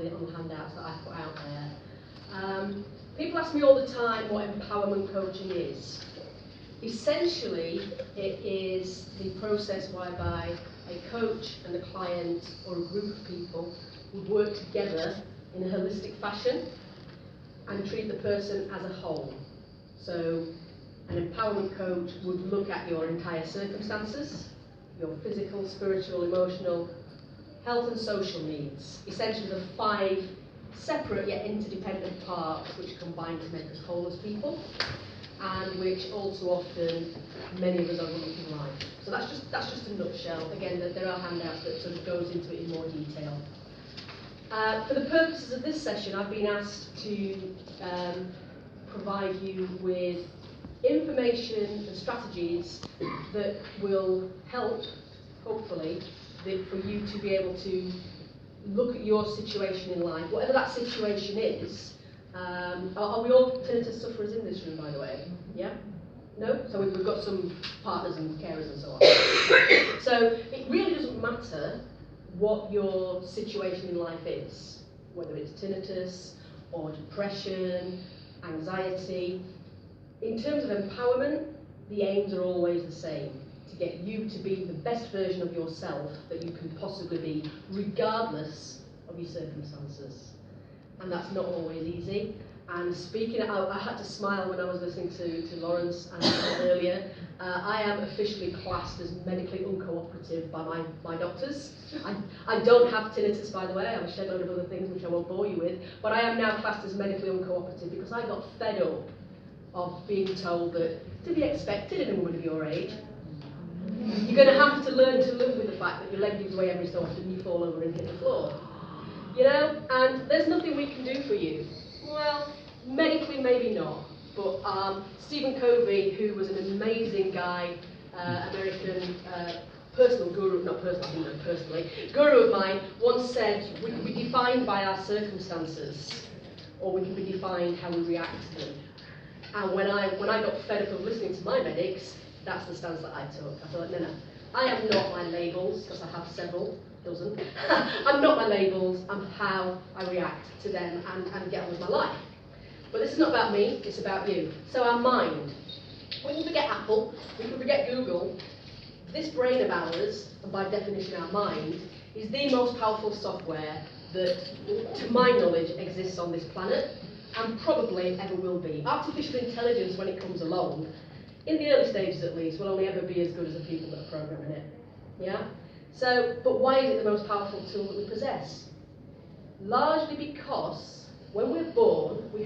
on the handouts that I've put out there. People ask me all the time what empowerment coaching is. Essentially, it is the process whereby a coach and a client or a group of people would work together in a holistic fashion and treat the person as a whole. So an empowerment coach would look at your entire circumstances, your physical, spiritual, emotional, health and social needs, essentially the 5 separate yet interdependent parts which combine to make us whole as people, and which all too often many of us overlook in life. So that's just a nutshell. Again, there are handouts that sort of goes into it in more detail. For the purposes of this session, I've been asked to provide you with information and strategies that will help, hopefully, for you to be able to look at your situation in life, whatever that situation is. Are we all tinnitus sufferers in this room, by the way? Yeah? No? So we've got some partners and carers and so on. So it really doesn't matter what your situation in life is, whether it's tinnitus or depression, anxiety. In terms of empowerment, the aims are always the same, to get you to be the best version of yourself that you can possibly be, regardless of your circumstances. And that's not always easy. And speaking, I had to smile when I was listening to Lawrence and earlier. I am officially classed as medically uncooperative by my doctors. I don't have tinnitus, by the way. I have a shed load of other things which I won't bore you with. But I am now classed as medically uncooperative because I got fed up of being told that to be expected in a woman of your age, you're going to have to learn to live with the fact that your leg gives way every so often, you fall over and hit the floor. You know, and there's nothing we can do for you. Well, medically maybe not, but Stephen Covey, who was an amazing guy, American personal guru, not personal, I didn't know personally, guru of mine, once said we can be defined by our circumstances, or we can be defined how we react to them. And when I got fed up of listening to my medics, that's the stance that I took. I thought, no, I am not my labels, because I have several, dozen. I'm not my labels, I'm how I react to them and get on with my life. But this is not about me, it's about you. So our mind. We can forget Apple, we can forget Google. This brain of ours, and by definition our mind, is the most powerful software that, to my knowledge, exists on this planet, and probably ever will be. Artificial intelligence, when it comes along, in the early stages at least, will only ever be as good as the people that are programming it. Yeah? So, but why is it the most powerful tool that we possess? Largely because when we're born, we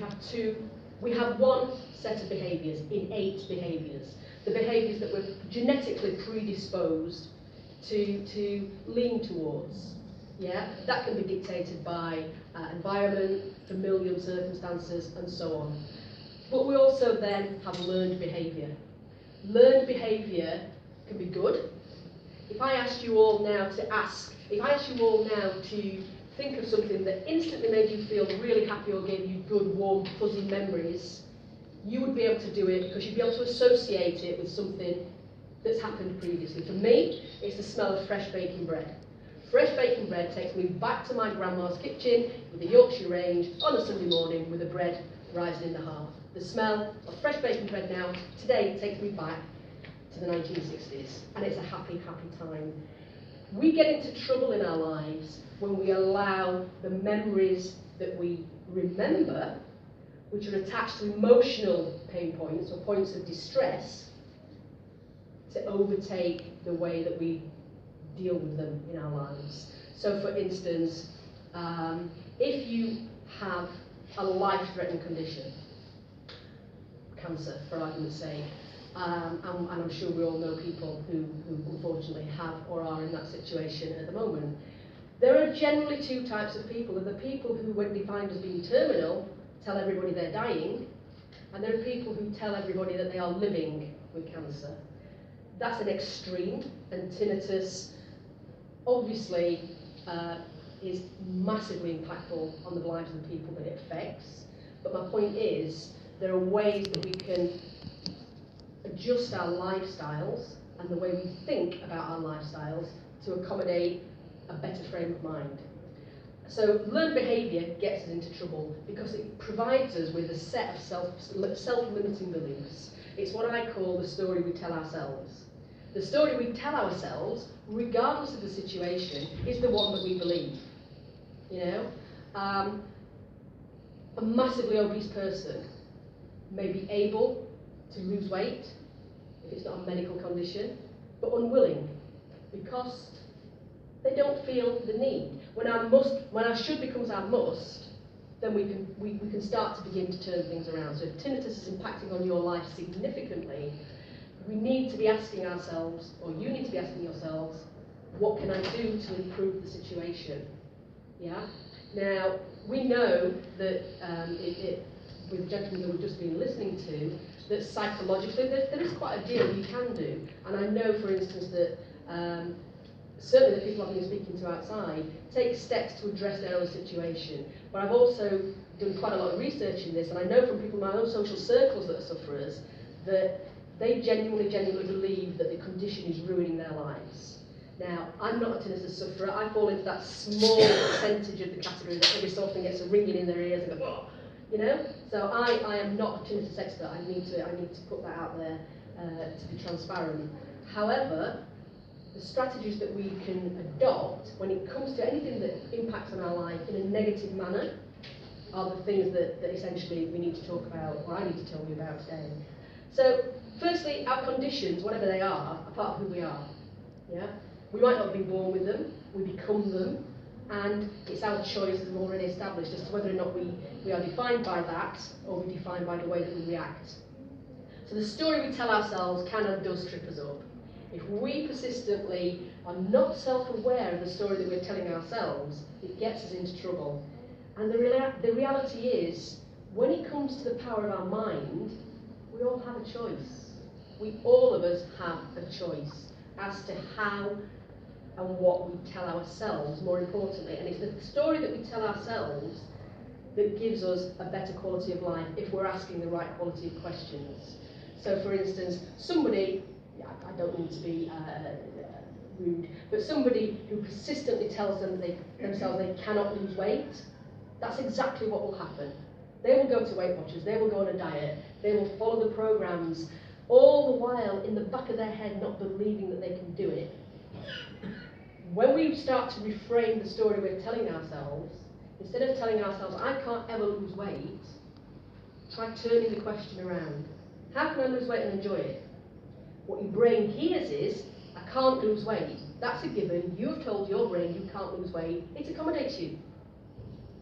have one set of behaviours, innate behaviours. The behaviours that we're genetically predisposed to lean towards. Yeah? That can be dictated by environment, familial circumstances, and so on. But we also then have learned behaviour. Learned behaviour can be good. If I asked you all now to think of something that instantly made you feel really happy or gave you good, warm, fuzzy memories, you would be able to do it because you'd be able to associate it with something that's happened previously. For me, it's the smell of fresh baking bread. Fresh baking bread takes me back to my grandma's kitchen with the Yorkshire range on a Sunday morning with the bread rising in the hearth. The smell of fresh baking bread now, today, takes me back to the 1960s, and it's a happy, happy time. We get into trouble in our lives when we allow the memories that we remember, which are attached to emotional pain points or points of distress, to overtake the way that we deal with them in our lives. So for instance, if you have a life-threatening condition, cancer for argument's sake, and I'm sure we all know people who unfortunately have or are in that situation at the moment. There are generally 2 types of people. There are the people who, when defined as being terminal, tell everybody they're dying, and there are people who tell everybody that they are living with cancer. That's an extreme, and tinnitus obviously is massively impactful on the lives of the people that it affects. But my point is, there are ways that we can adjust our lifestyles and the way we think about our lifestyles to accommodate a better frame of mind. So learned behaviour gets us into trouble because it provides us with a set of self-limiting beliefs. It's what I call the story we tell ourselves. The story we tell ourselves, regardless of the situation, is the one that we believe. You know, a massively obese person may be able to lose weight if it's not a medical condition, but unwilling because they don't feel the need. When our should becomes our must, then we can start to begin to turn things around. So if tinnitus is impacting on your life significantly, we need to be asking ourselves, or you need to be asking yourselves, what can I do to improve the situation? Yeah. Now we know that with the gentleman that we've just been listening to, that psychologically there is quite a deal you can do. And I know, for instance, that certainly the people I've been speaking to outside take steps to address their own situation. But I've also done quite a lot of research in this, and I know from people in my own social circles that are sufferers that they genuinely believe that the condition is ruining their lives. Now, I'm not a tinnitus sufferer. I fall into that small percentage of the category that every so often gets a ringing in their ears and go, oh, you know. So I am not a tinnitus expert. I need to put that out there to be transparent. However, the strategies that we can adopt when it comes to anything that impacts on our life in a negative manner are the things that essentially we need to talk about, or I need to tell you about today. So, firstly, our conditions, whatever they are part of who we are. Yeah? We might not be born with them, we become them, and it's our choice, as we've already established, as to whether or not we are defined by that, or we're defined by the way that we react. So the story we tell ourselves can and does trip us up. If we persistently are not self-aware of the story that we're telling ourselves, it gets us into trouble. And the reality is, when it comes to the power of our mind, we all have a choice. All of us have a choice as to how and what we tell ourselves, more importantly. And it's the story that we tell ourselves that gives us a better quality of life if we're asking the right quality of questions. So, for instance, somebody, I don't mean to be rude, but somebody who persistently tells themselves they cannot lose weight, that's exactly what will happen. They will go to Weight Watchers, they will go on a diet, they will follow the programs, all the while in the back of their head not believing that they can do it. When we start to reframe the story we're telling ourselves, instead of telling ourselves, I can't ever lose weight, try turning the question around. How can I lose weight and enjoy it? What your brain hears is, I can't lose weight. That's a given. You've told your brain you can't lose weight. It accommodates you.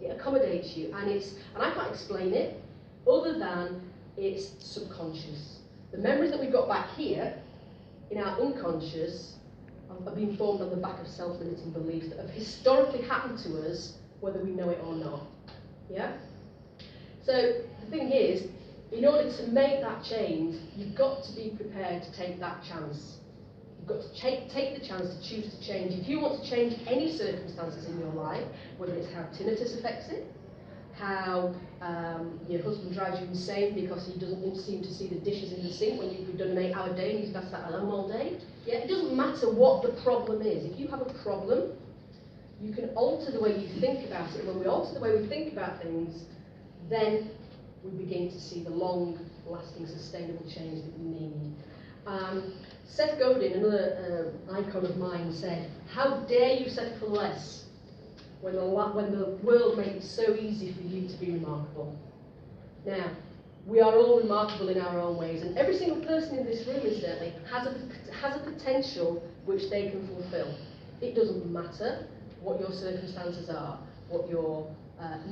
It accommodates you, and I can't explain it other than it's subconscious. The memories that we've got back here in our unconscious are being formed on the back of self-limiting beliefs that have historically happened to us, whether we know it or not. Yeah? So the thing is, in order to make that change, you've got to be prepared to take that chance. You've got to take the chance to choose to change. If you want to change any circumstances in your life, whether it's how tinnitus affects it, how your husband drives you insane because he doesn't seem to see the dishes in the sink when you've done an 8-hour day and he's been sat alone all day. Yeah, it doesn't matter what the problem is. If you have a problem, you can alter the way you think about it. When we alter the way we think about things, then we begin to see the long-lasting, sustainable change that we need. Seth Godin, another icon of mine, said, "How dare you settle for less when the world made it so easy for you to be remarkable?" Now, we are all remarkable in our own ways, and every single person in this room, incidentally, has a potential which they can fulfill. It doesn't matter what your circumstances are, what your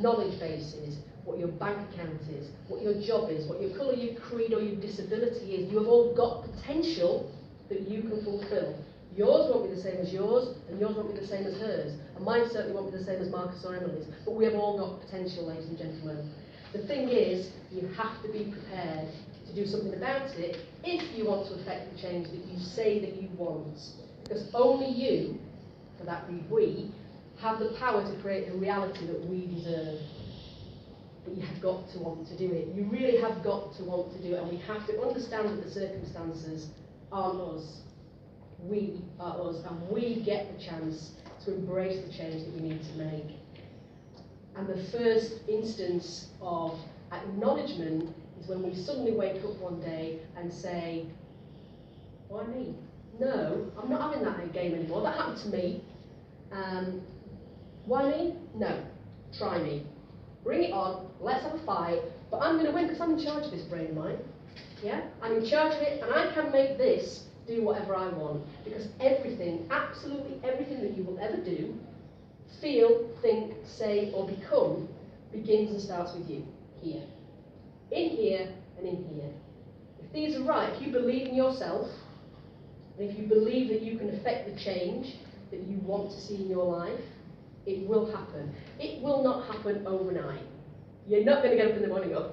knowledge base is, what your bank account is, what your job is, what your colour, your creed, or your disability is. You have all got potential that you can fulfill. Yours won't be the same as yours, and yours won't be the same as hers, and mine certainly won't be the same as Marcus or Emily's, but we have all got potential, ladies and gentlemen. The thing is, you have to be prepared to do something about it if you want to affect the change that you say that you want. Because only you, for that we, have the power to create the reality that we deserve. But you have got to want to do it. You really have got to want to do it, and we have to understand that the circumstances aren't us. We are us, and we get the chance to embrace the change that we need to make. And the first instance of acknowledgement is when we suddenly wake up one day and say, why me? No, I'm not having that game anymore. That happened to me. Why me? No. Try me. Bring it on. Let's have a fight. But I'm going to win because I'm in charge of this brain of mine. Yeah? I'm in charge of it, and I can make this do whatever I want. Because everything, absolutely everything that you will ever do, feel, think, say, or become, begins and starts with you. Here. In here and in here. If these are right, if you believe in yourself, and if you believe that you can affect the change that you want to see in your life, it will happen. It will not happen overnight. You're not going to get up in the morning and go,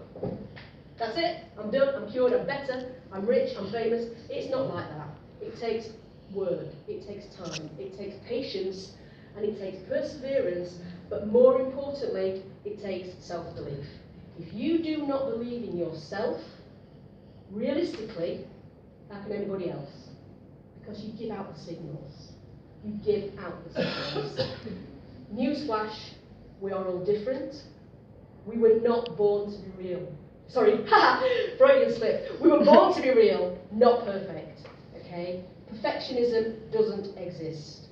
that's it, I'm done, I'm cured, I'm better, I'm rich, I'm famous. It's not like that. It takes work, it takes time, it takes patience, and it takes perseverance, but more importantly, it takes self-belief. If you do not believe in yourself, realistically, how can anybody else? Because you give out the signals. You give out the signals. Newsflash, we are all different. We were not born to be real. Sorry, Freudian slip. We were born to be real, not perfect. Okay? Perfectionism doesn't exist.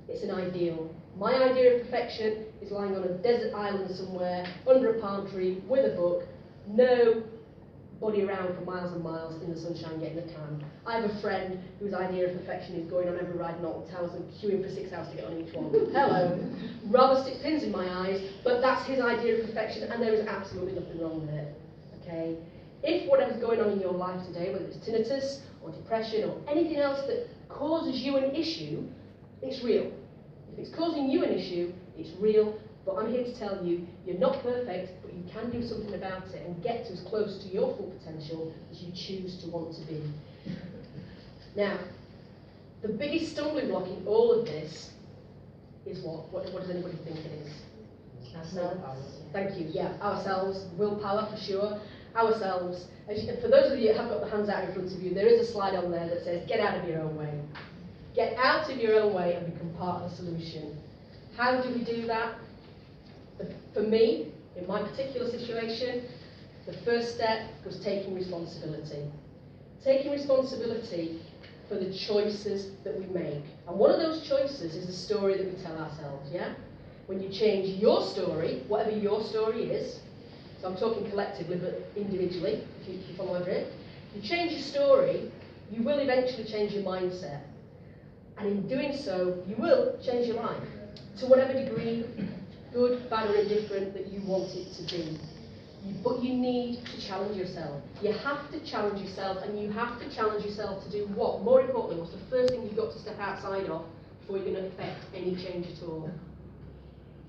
It's an ideal. My idea of perfection is lying on a desert island somewhere, under a palm tree, with a book, nobody around for miles and miles in the sunshine getting a tan. I have a friend whose idea of perfection is going on every ride in Alton Towers and queuing for 6 hours to get on each one. Hello. Rather stick pins in my eyes, but that's his idea of perfection, and there is absolutely nothing wrong with it. Okay? If whatever's going on in your life today, whether it's tinnitus or depression or anything else that causes you an issue, it's real. If it's causing you an issue, it's real, but I'm here to tell you, you're not perfect, but you can do something about it and get to as close to your full potential as you choose to want to be. Now, the biggest stumbling block in all of this is what? What does anybody think it is? Ourselves. Thank you. Yeah, ourselves. Willpower for sure. Ourselves. For those of you that have got the hands out in front of you, there is a slide on there that says, get out of your own way. Get out of your own way and become part of the solution. How do we do that? For me, in my particular situation, the first step was taking responsibility. Taking responsibility for the choices that we make. And one of those choices is the story that we tell ourselves, yeah? When you change your story, whatever your story is, so I'm talking collectively but individually, if you follow over it, you change your story, you will eventually change your mindset. And in doing so, you will change your life to whatever degree, good, bad or indifferent, that you want it to be. But you need to challenge yourself. You have to challenge yourself, and you have to challenge yourself to do what? More importantly, what's the first thing you've got to step outside of before you're going to affect any change at all?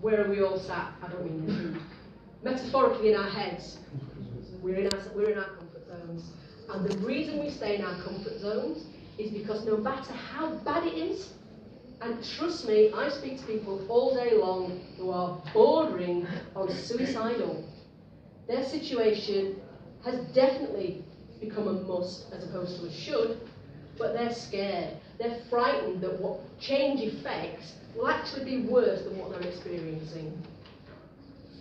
Where are we all sat? I don't mean this rude. Metaphorically in our heads. We're in our comfort zones. And the reason we stay in our comfort zones is because no matter how bad it is, and trust me, I speak to people all day long who are bordering on suicidal. Their situation has definitely become a must as opposed to a should, but they're scared. They're frightened that what change effects will actually be worse than what they're experiencing.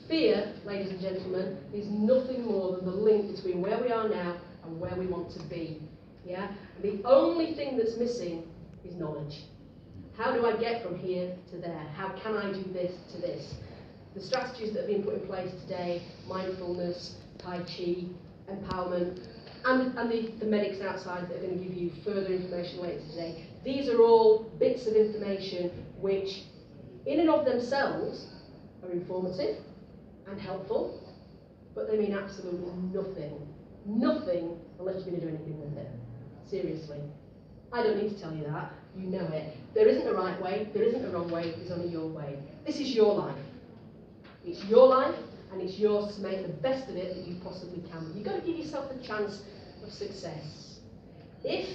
Fear, ladies and gentlemen, is nothing more than the link between where we are now and where we want to be. Yeah? And the only thing that's missing is knowledge. How do I get from here to there? How can I do this to this? The strategies that have been put in place today, mindfulness, Tai Chi, empowerment, and the medics outside that are going to give you further information later today, these are all bits of information which, in and of themselves, are informative and helpful, but they mean absolutely nothing. Nothing unless you're going to do anything with it. Seriously. I don't need to tell you that. You know it. There isn't a right way, there isn't a wrong way, there's only your way. This is your life. It's your life, and it's yours to make the best of it that you possibly can. You've got to give yourself a chance of success. If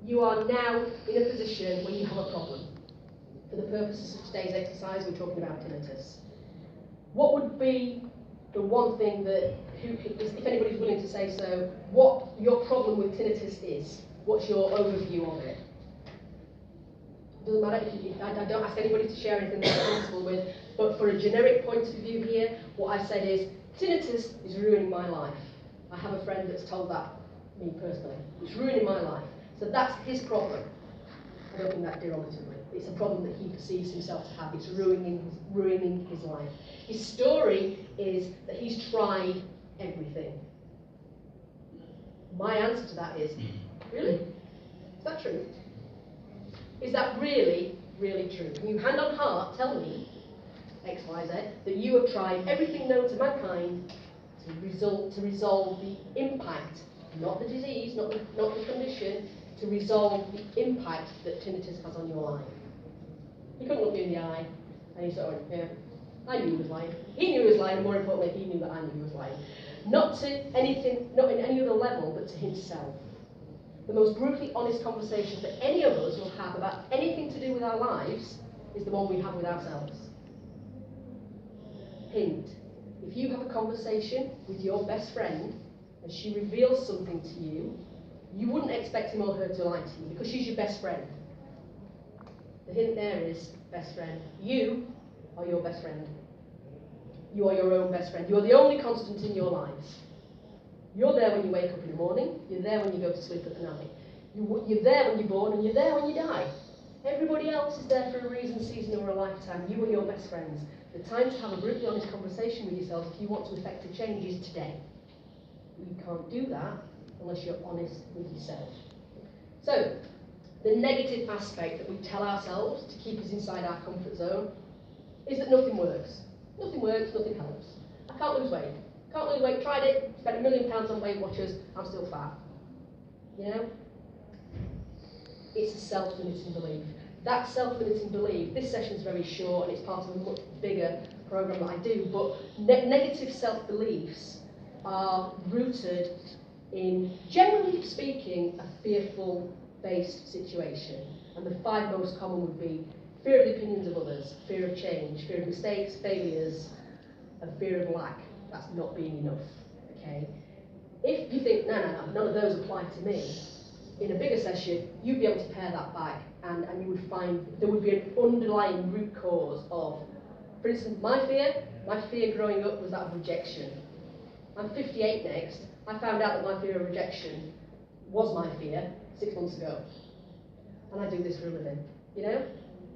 you are now in a position where you have a problem, for the purposes of today's exercise, we're talking about tinnitus. What would be the one thing that, if anybody's willing to say so, what your problem with tinnitus is? What's your overview of it? It doesn't matter if you, I don't ask anybody to share anything they're comfortable with, but for a generic point of view here, what I said is, tinnitus is ruining my life. I have a friend that's told that, me personally. It's ruining my life. So that's his problem. I don't mean that derogatively. It's a problem that he perceives himself to have. It's ruining his life. His story is that he's tried everything. My answer to that is, really? Is that true? Is that really, really true? Can you hand on heart tell me, X, Y, Z, that you have tried everything known to mankind to resolve the impact, not the disease, not the condition, to resolve the impact that tinnitus has on your life? He couldn't look me in the eye, and he sort of went, yeah, I knew he was lying. He knew he was lying, and more importantly, he knew that I knew he was lying. Not to anything, not in any other level, but to himself. The most brutally honest conversations that any of us will have about anything to do with our lives is the one we have with ourselves. Hint, if you have a conversation with your best friend and she reveals something to you, you wouldn't expect him or her to lie to you because she's your best friend. The hint there is, best friend, you are your best friend. You are your own best friend. You are the only constant in your lives. You're there when you wake up in the morning, you're there when you go to sleep at the night. You're there when you're born and you're there when you die. Everybody else is there for a reason, season or a lifetime. You are your best friends. The time to have a brutally honest conversation with yourself if you want to effect a change is today. You can't do that unless you're honest with yourself. So, the negative aspect that we tell ourselves to keep us inside our comfort zone is that nothing works. Nothing works, nothing helps. I can't lose weight. Can't lose weight, tried it, spent £1 million on Weight Watchers, I'm still fat. You know? It's a self-limiting belief. That self-limiting belief, this session's very short and it's part of a much bigger program that I do, but negative self-beliefs are rooted in, generally speaking, a fearful-based situation. And the 5 most common would be fear of the opinions of others, fear of change, fear of mistakes, failures, and fear of lack. That's not being enough, okay? If you think, no, none of those apply to me, in a bigger session, you'd be able to pare that back and you would find there would be an underlying root cause of, for instance, my fear growing up was that of rejection. I'm 58 next. I found out that my fear of rejection was my fear 6 months ago. And I do this for a living, you know?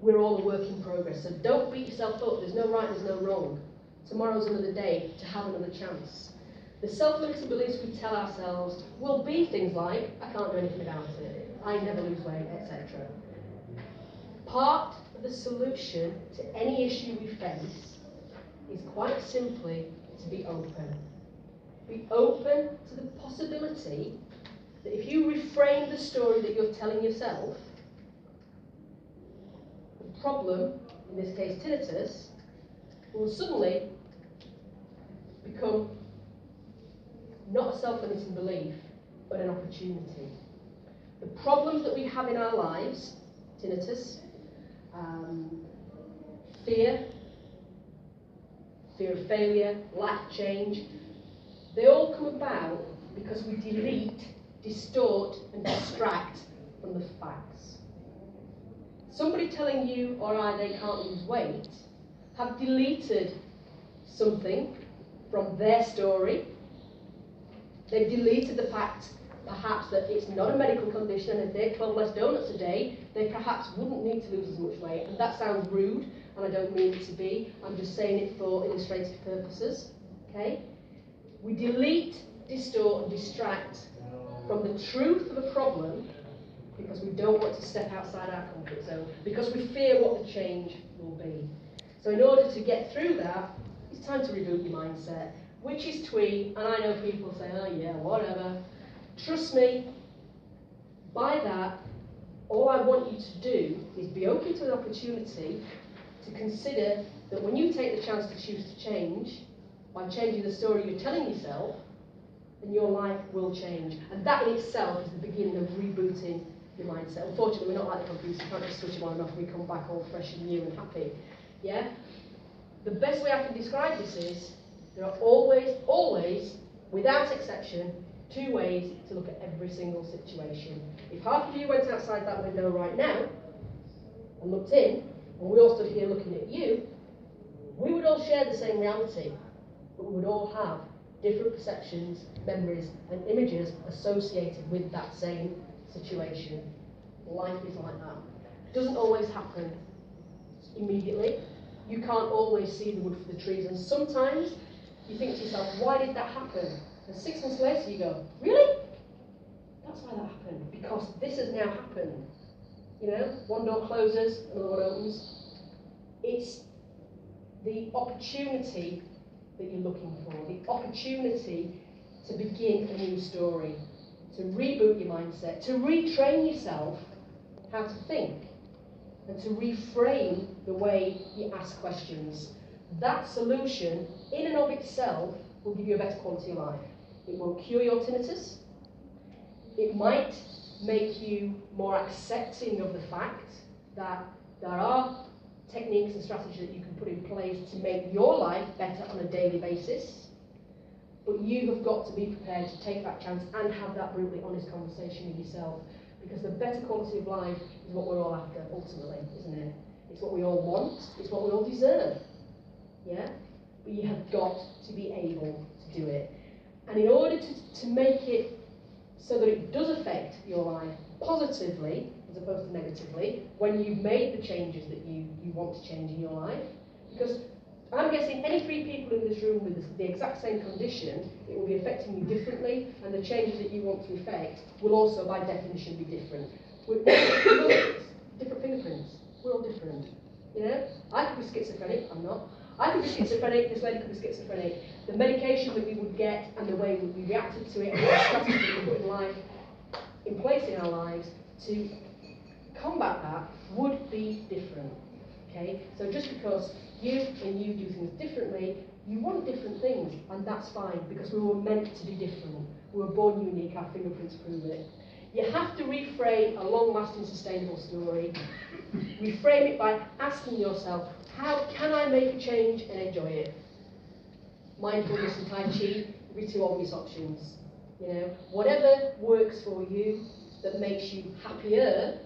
We're all a work in progress, so don't beat yourself up. There's no right, there's no wrong. Tomorrow's another day to have another chance. The self-limiting beliefs we tell ourselves will be things like, I can't do anything about it, I never lose weight, etc. Part of the solution to any issue we face is quite simply to be open. Be open to the possibility that if you reframe the story that you're telling yourself, the problem, in this case tinnitus, will suddenly become not a self-limiting belief, but an opportunity. The problems that we have in our lives, tinnitus, fear of failure, lack of change, they all come about because we delete, distort, and distract from the facts. Somebody telling you or I they can't lose weight have deleted something from their story. They've deleted the fact, perhaps, that it's not a medical condition, and if they ate 12 less donuts a day, they perhaps wouldn't need to lose as much weight. And that sounds rude, and I don't mean it to be. I'm just saying it for illustrative purposes. Okay? We delete, distort, and distract from the truth of a problem because we don't want to step outside our comfort zone, because we fear what the change will be. So in order to get through that, it's time to reboot your mindset, which is twee, and I know people say, oh yeah, whatever. Trust me, by that, all I want you to do is be open to the opportunity to consider that when you take the chance to choose to change, by changing the story you're telling yourself, then your life will change. And that in itself is the beginning of rebooting your mindset. Unfortunately, we're not like the computer, you can't just switch it on and off and we come back all fresh and new and happy. Yeah? The best way I can describe this is, there are always, without exception, 2 ways to look at every single situation. If half of you went outside that window right now, and looked in, and we all stood here looking at you, we would all share the same reality, but we would all have different perceptions, memories, and images associated with that same situation. Life is like that. It doesn't always happen immediately. You can't always see the wood for the trees, and sometimes you think to yourself, why did that happen? And 6 months later you go, really? That's why that happened, because this has now happened. You know, one door closes, another one opens. It's the opportunity that you're looking for, the opportunity to begin a new story, to reboot your mindset, to retrain yourself how to think, and to reframe the way you ask questions. That solution, in and of itself, will give you a better quality of life. It will cure your tinnitus. It might make you more accepting of the fact that there are techniques and strategies that you can put in place to make your life better on a daily basis. But you have got to be prepared to take that chance and have that brutally honest conversation with yourself. Because the better quality of life is what we're all after, ultimately, isn't it? It's what we all want, it's what we all deserve. Yeah? But you have got to be able to do it. And in order to make it so that it does affect your life positively, as opposed to negatively, when you've made the changes that you want to change in your life, because I'm guessing any 3 people in this room with the exact same condition, it will be affecting you differently, and the changes that you want to effect will also, by definition, be different. We're different fingerprints. We're all different. You know? I could be schizophrenic. I'm not. I could be schizophrenic. This lady could be schizophrenic. The medication that we would get and the way we reacted to it and the strategies that we put in place in our lives to combat that would be different. Okay? So just because you and you do things differently, you want different things, and that's fine, because we were meant to be different. We were born unique, our fingerprints prove it. You have to reframe a long-lasting, sustainable story. Reframe it by asking yourself, how can I make a change and enjoy it? Mindfulness and Tai Chi would be 2 obvious options. You know, whatever works for you that makes you happier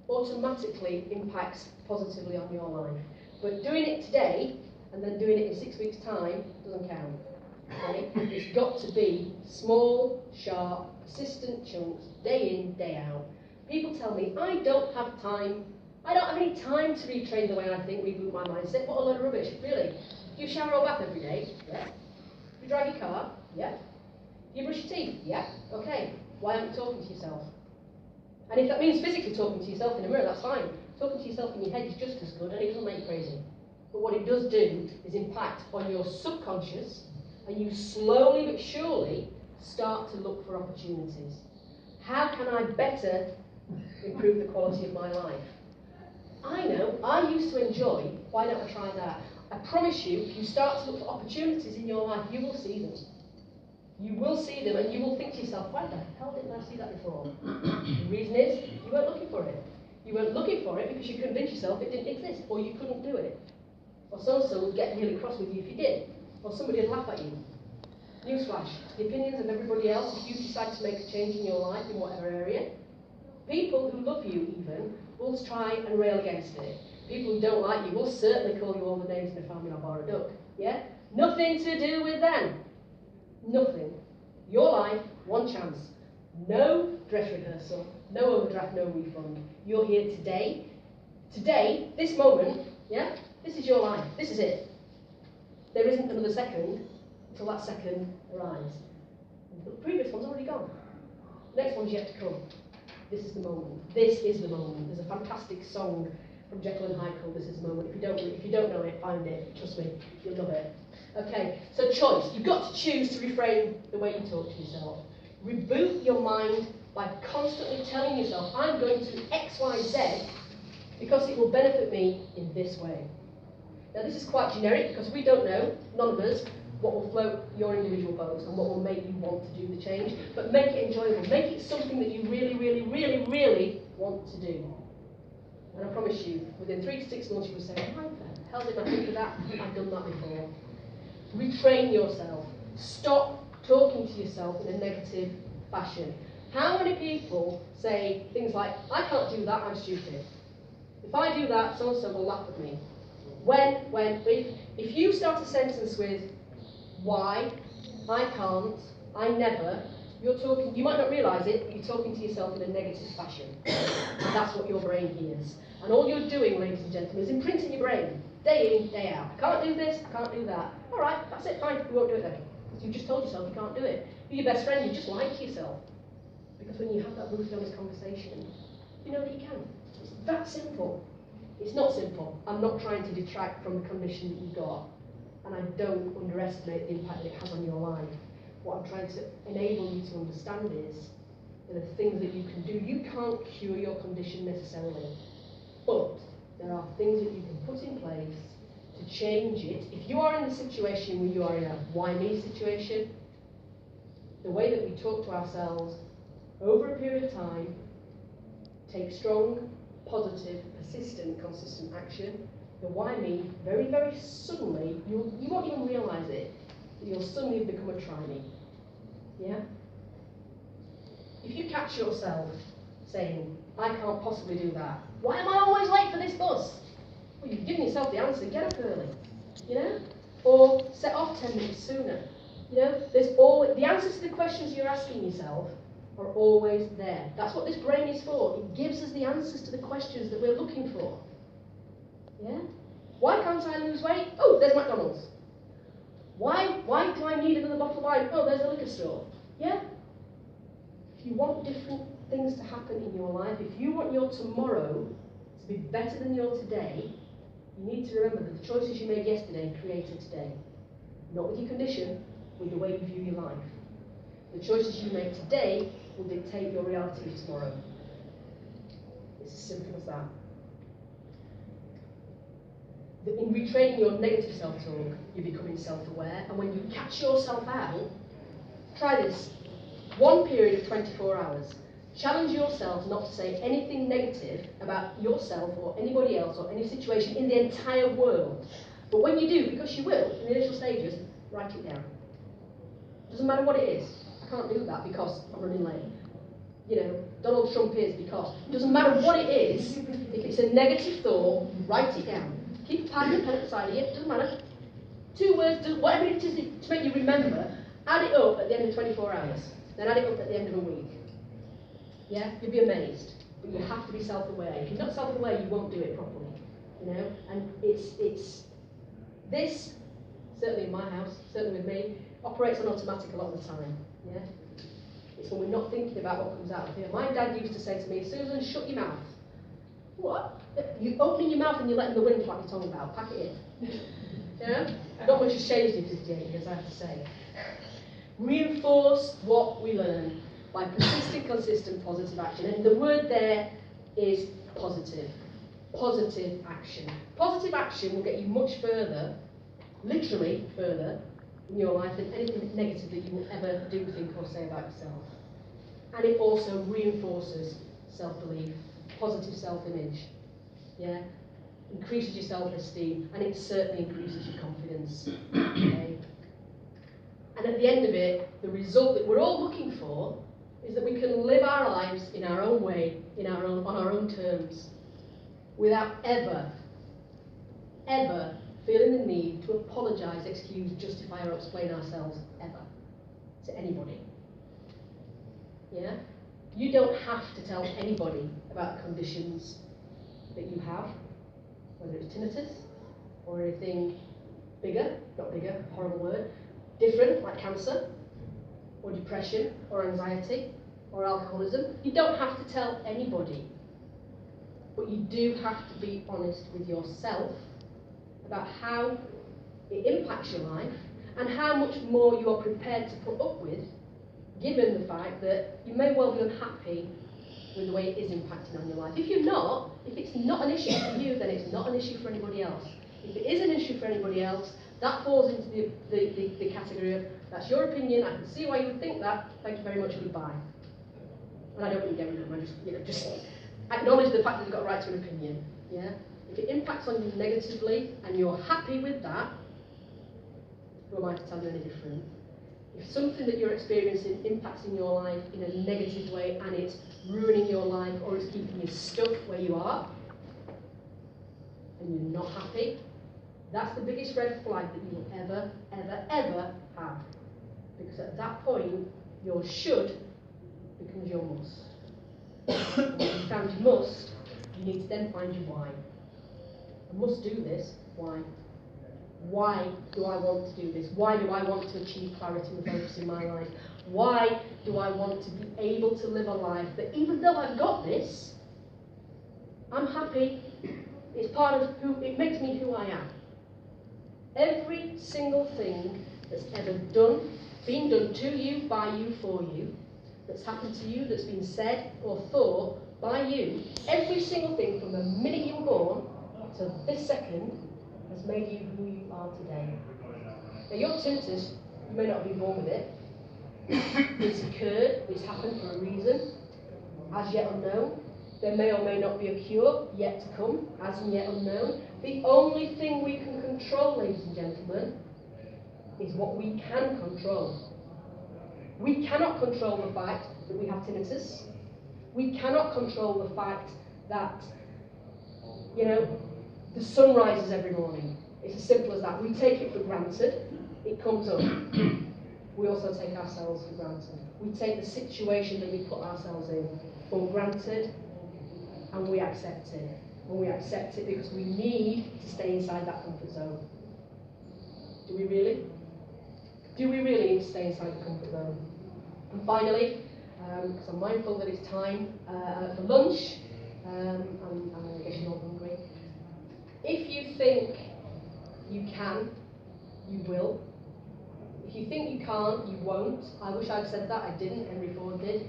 automatically impacts positively on your life. But doing it today and then doing it in 6 weeks' time doesn't count. Okay? It's got to be small, sharp, persistent chunks, day in, day out. People tell me, I don't have time. I don't have any time to retrain the way I think, reboot my mindset. What a load of rubbish, really. Do you shower or bath every day? Yeah. Do you drive your car? Yeah. Do you brush your teeth? Yeah. Okay. Why aren't you talking to yourself? And if that means physically talking to yourself in a mirror, that's fine. Talking to yourself in your head is just as good, and it doesn't make you crazy. But what it does do is impact on your subconscious, and you slowly but surely start to look for opportunities. How can I better improve the quality of my life? I know, I used to enjoy, why don't I try that? I promise you, if you start to look for opportunities in your life, you will see them. You will see them, and you will think to yourself, why the hell didn't I see that before? The reason is, you weren't looking for it. You weren't looking for it because you convinced yourself it didn't exist, or you couldn't do it. Or so-and-so would get really cross with you if you did. Or somebody would laugh at you. Newsflash, the opinions of everybody else, if you decide to make a change in your life in whatever area, people who love you even will try and rail against it. People who don't like you will certainly call you all the names in the family or bar a duck. Yeah? Nothing to do with them. Nothing. Your life, one chance. No dress rehearsal, no overdraft, no refund. You're here today. Today, this moment, yeah? This is your life. This is it. There isn't another second until that second arrives. The previous one's already gone. The next one's yet to come. This is the moment. This is the moment. There's a fantastic song from Jekyll and Hyde called This Is the Moment. If you don't know it, find it. Trust me, you'll love it. Okay, so choice. You've got to choose to reframe the way you talk to yourself. Reboot your mind by constantly telling yourself, I'm going to X, Y, Z because it will benefit me in this way. Now this is quite generic because we don't know, none of us, what will float your individual boats and what will make you want to do the change, but make it enjoyable. Make it something that you really, really, really, really want to do. And I promise you, within 3 to 6 months you will say, why the hell did I think of that? I've done that before. Retrain yourself. Stop talking to yourself in a negative fashion. How many people say things like, I can't do that, I'm stupid? If I do that, so-and-so will laugh at me. When, if you start a sentence with why, I can't, I never, you're talking, you might not realise it, but you're talking to yourself in a negative fashion. And that's what your brain hears. And all you're doing, ladies and gentlemen, is imprinting your brain, day in, day out. I can't do this, I can't do that. All right, that's it, fine, you won't do it then. Because you've just told yourself you can't do it. You're your best friend, you just lie to yourself. Because when you have that rooted honest conversation, you know that you can. It's that simple. It's not simple. I'm not trying to detract from the condition that you've got. And I don't underestimate the impact that it has on your life. What I'm trying to enable you to understand is there are things that you can do. You can't cure your condition necessarily. But there are things that you can put in place to change it. If you are in the situation where you are in a why me situation, the way that we talk to ourselves over a period of time, take strong, positive, persistent, consistent action. The why me, very, very suddenly, you won't even realise it, but you'll suddenly become a try me. Yeah? If you catch yourself saying, I can't possibly do that, why am I always late for this bus? Well, you've given yourself the answer, get up early. You know? Or set off 10 minutes sooner. You know, there's always, the answers to the questions you're asking yourself are always there. That's what this brain is for. It gives us the answers to the questions that we're looking for. Yeah? Why can't I lose weight? Oh, there's McDonald's. Why do I need another bottle of wine? Oh, there's a liquor store. Yeah? If you want different things to happen in your life, if you want your tomorrow to be better than your today, you need to remember that the choices you made yesterday created today. Not with your condition, with the way you view your life. The choices you make today will dictate your reality of tomorrow. It's as simple as that. In retraining your negative self-talk, you're becoming self-aware, and when you catch yourself out, try this. One period of 24 hours. Challenge yourself not to say anything negative about yourself or anybody else or any situation in the entire world. But when you do, because you will, in the initial stages, write it down. Doesn't matter what it is. I can't do that because I'm running late. You know, Donald Trump is because. It doesn't matter what it is. If it's a negative thought, write it down. Keep a pad and pen beside you. Doesn't matter. 2 words, whatever it is to make you remember. Add it up at the end of 24 hours. Then add it up at the end of a week. Yeah, you'll be amazed. But you have to be self-aware. If you're not self-aware, you won't do it properly. You know, and it's this, certainly in my house, certainly with me, operates on automatic a lot of the time. Yeah? It's when we're not thinking about what comes out of here. My dad used to say to me, Susan, shut your mouth. What? You opening your mouth and you're letting the wind flap your tongue about. Pack it in. You know? Not much has changed in 58 years, I have to say. Reinforce what we learn by persistent, consistent, positive action. And the word there is positive. Positive action. Positive action will get you much further, literally further, in your life than anything negative that you will ever do, think, or say about yourself. And it also reinforces self-belief, positive self-image. Yeah? Increases your self-esteem, and it certainly increases your confidence. Okay? And at the end of it, the result that we're all looking for is that we can live our lives in our own way, on our own terms, without ever feeling the need to apologise, excuse, justify or explain ourselves ever to anybody. Yeah? You don't have to tell anybody about the conditions that you have, whether it's tinnitus or anything bigger, not bigger, horrible word, different, like cancer, or depression, or anxiety, or alcoholism. You don't have to tell anybody, but you do have to be honest with yourself about how it impacts your life and how much more you are prepared to put up with, given the fact that you may well be unhappy with the way it is impacting on your life. If you're not, if it's not an issue for you, then it's not an issue for anybody else. If it is an issue for anybody else, that falls into the category of, that's your opinion, I can see why you would think that, thank you very much, goodbye. And I don't really get rid of them, I just acknowledge the fact that you've got a right to an opinion. Yeah? If it impacts on you negatively, and you're happy with that, who am I to tell you any different? If something that you're experiencing impacts in your life in a negative way, and it's ruining your life, or it's keeping you stuck where you are, and you're not happy, that's the biggest red flag that you will ever, ever, ever have. Because at that point, your should becomes your must. And when you found your must, you need to then find your why. I must do this. Why? Why do I want to do this? Why do I want to achieve clarity and focus in my life? Why do I want to be able to live a life that even though I've got this, I'm happy, it's part of who, it makes me who I am. Every single thing that's ever been done to you, by you, for you, that's happened to you, that's been said or thought by you, every single thing from the minute you were born to this second has made you who you are today. Now your tinnitus, you may not be born with it. It's occurred, it's happened for a reason, as yet unknown. There may or may not be a cure, yet to come, as and yet unknown. The only thing we can control, ladies and gentlemen, is what we can control. We cannot control the fact that we have tinnitus. We cannot control the fact that, the sun rises every morning. It's as simple as that. We take it for granted. It comes up. We also take ourselves for granted. We take the situation that we put ourselves in for granted, and we accept it. And we accept it because we need to stay inside that comfort zone. Do we really? Do we really need to stay inside the comfort zone? And finally, because I'm mindful that it's time for lunch, and I guess you're not hungry. If you think you can, you will. If you think you can't, you won't. I wish I'd said that. I didn't. Henry Ford did.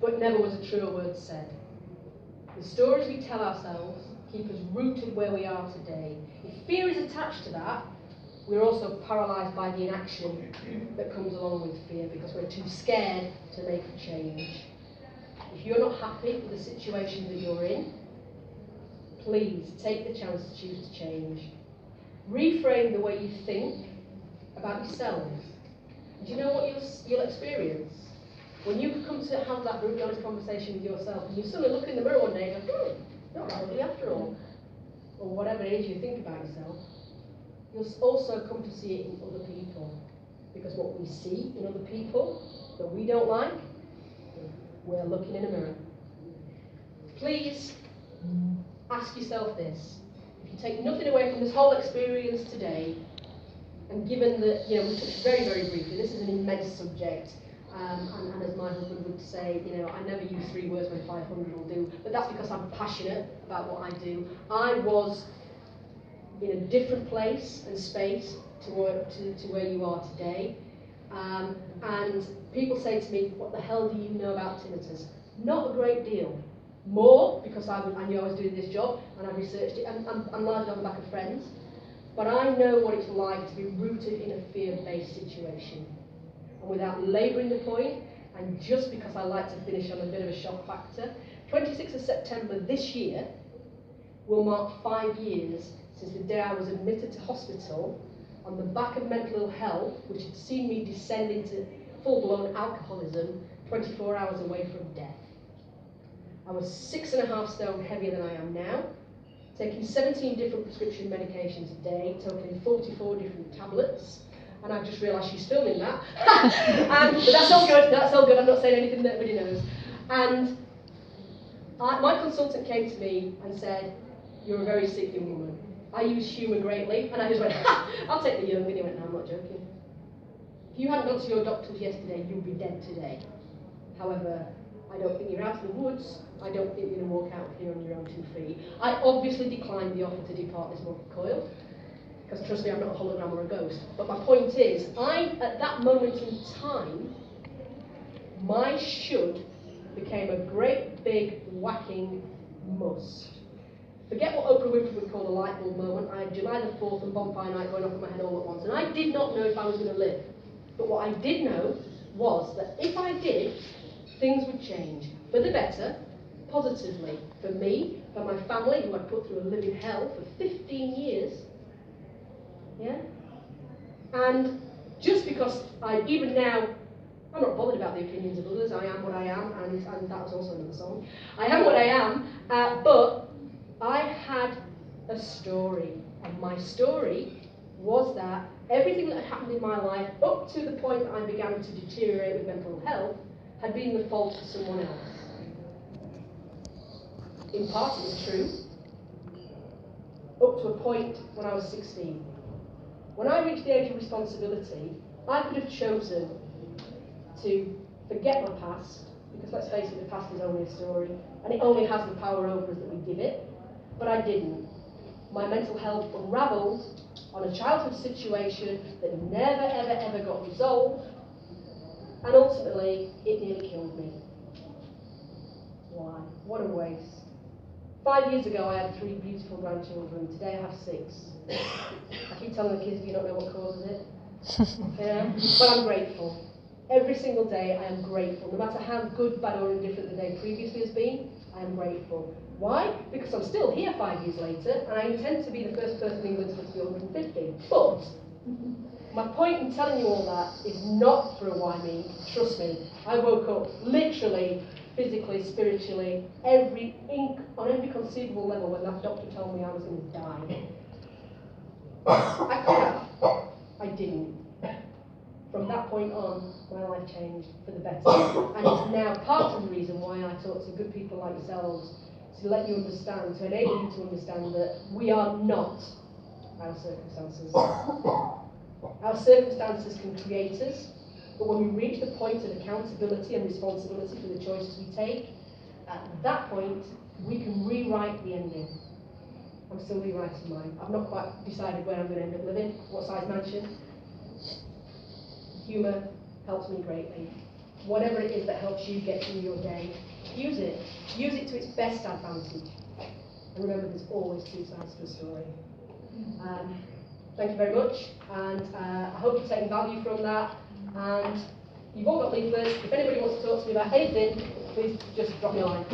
But never was a truer word said. The stories we tell ourselves keep us rooted where we are today. If fear is attached to that, we're also paralysed by the inaction that comes along with fear because we're too scared to make a change. If you're not happy with the situation that you're in, please take the chance to choose to change. Reframe the way you think about yourselves. Do you know what you'll experience? When you come to have that brutally honest conversation with yourself and you suddenly look in the mirror one day and go, not that ugly after all, or whatever it is you think about yourself, you'll also come to see it in other people. Because what we see in other people that we don't like, we're looking in a mirror. Please ask yourself this. If you take nothing away from this whole experience today, and given that, we touched very, very briefly, this is an immense subject, and as my husband would say, I never use 3 words when 500 will do, but that's because I'm passionate about what I do. I was in a different place and space to where you are today, and people say to me, what the hell do you know about tinnitus? Not a great deal. More, because I knew I was doing this job, and I researched it, and largely on the back of friends. But I know what it's like to be rooted in a fear-based situation. And without labouring the point, and just because I like to finish on a bit of a shock factor, 26th of September this year will mark 5 years since the day I was admitted to hospital on the back of mental ill health, which had seen me descend into full-blown alcoholism 24 hours away from death. I was 6.5 stone heavier than I am now, taking 17 different prescription medications a day, totaling 44 different tablets, and I've just realised she's filming that. But that's all good, I'm not saying anything that everybody knows. And my consultant came to me and said, you're a very sick young woman. I use humour greatly, and I just went, ha, I'll take the young, and he went, no, I'm not joking. If you hadn't gone to your doctors yesterday, you'd be dead today. However, I don't think you're out of the woods. I don't think you're going to walk out here on your own 2 feet. I obviously declined the offer to depart this mortal coil, because trust me, I'm not a hologram or a ghost. But my point is, at that moment in time, my should became a great big whacking must. Forget what Oprah Winfrey would call a light bulb moment. I had July the 4th and bonfire night going off in my head all at once, and I did not know if I was going to live. But what I did know was that if I did, things would change for the better, positively, for me, for my family, who I'd put through a living hell for 15 years. Yeah? And just because even now, I'm not bothered about the opinions of others, I am what I am, and that was also another song. I am what I am, but I had a story, and my story was that everything that had happened in my life up to the point that I began to deteriorate with mental health had been the fault of someone else. In part it was true, up to a point when I was 16. When I reached the age of responsibility, I could have chosen to forget my past, because let's face it, the past is only a story, and it only has the power over us that we give it, but I didn't. My mental health unravelled on a childhood situation that never, ever, ever got resolved, and ultimately, it nearly killed me. Why? What a waste. 5 years ago, I had 3 beautiful grandchildren. Today, I have 6. I keep telling the kids, do you not know what causes it? But I'm grateful. Every single day, I am grateful. No matter how good, bad, or indifferent the day previously has been, I am grateful. Why? Because I'm still here 5 years later, and I intend to be the first person in England to live to be 150. But my point in telling you all that is not for a why me. Trust me, I woke up literally, physically, spiritually, on every conceivable level when that doctor told me I was going to die. I could have. I didn't. From that point on, my life changed for the better. And it's now part of the reason why I talk to good people like yourselves, to let you understand, to enable you to understand that we are not our circumstances. Our circumstances can create us, but when we reach the point of accountability and responsibility for the choices we take, at that point, we can rewrite the ending. I'm still rewriting mine. I've not quite decided where I'm going to end up living, what size mansion. Humour helps me greatly. Whatever it is that helps you get through your day, use it. Use it to its best advantage. And remember, there's always 2 sides to a story. Thank you very much, and I hope you're taking value from that. And you've all got leaflets. If anybody wants to talk to me about anything, please just drop me a line.